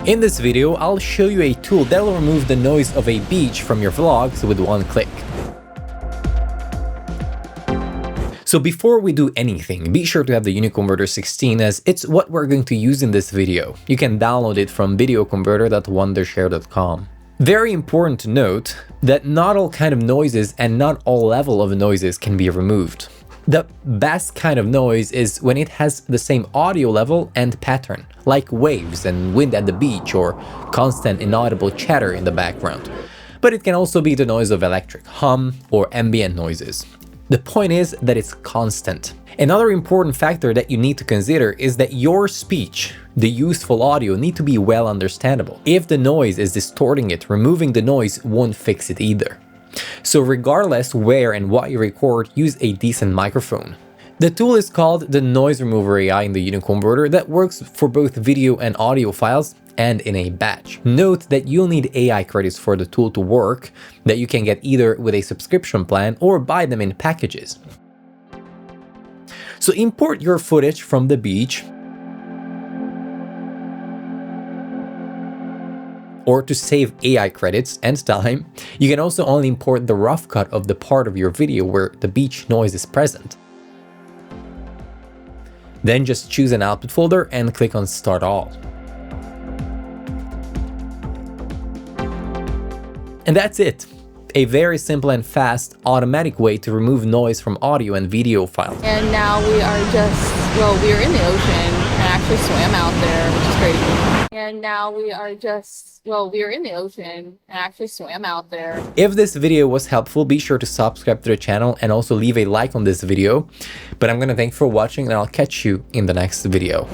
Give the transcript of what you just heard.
In this video, I'll show you a tool that will remove the noise of a beach from your vlogs with one click. So before we do anything, be sure to have the UniConverter 16 as it's what we're going to use in this video. You can download it from videoconverter.wondershare.com. Very important to note that not all kind of noises and not all level of noises can be removed. The best kind of noise is when it has the same audio level and pattern, like waves and wind at the beach or constant inaudible chatter in the background. But it can also be the noise of electric hum or ambient noises. The point is that it's constant. Another important factor that you need to consider is that your speech, the useful audio, need to be well understandable. If the noise is distorting it, removing the noise won't fix it either. So regardless where and what you record, use a decent microphone. The tool is called the Noise Remover AI in the UniConverter that works for both video and audio files and in a batch. Note that you'll need AI credits for the tool to work that you can get either with a subscription plan or buy them in packages. So import your footage from the beach, or to save AI credits and time, you can also only import the rough cut of the part of your video where the beach noise is present. Then just choose an output folder and click on Start All. And that's it. A very simple and fast, automatic way to remove noise from audio and video files. And now we are we're in the ocean and actually swam out there, which is crazy. And now we are we're in the ocean and actually swam out there. If this video was helpful, be sure to subscribe to the channel and also leave a like on this video. But I'm gonna thank you for watching and I'll catch you in the next video.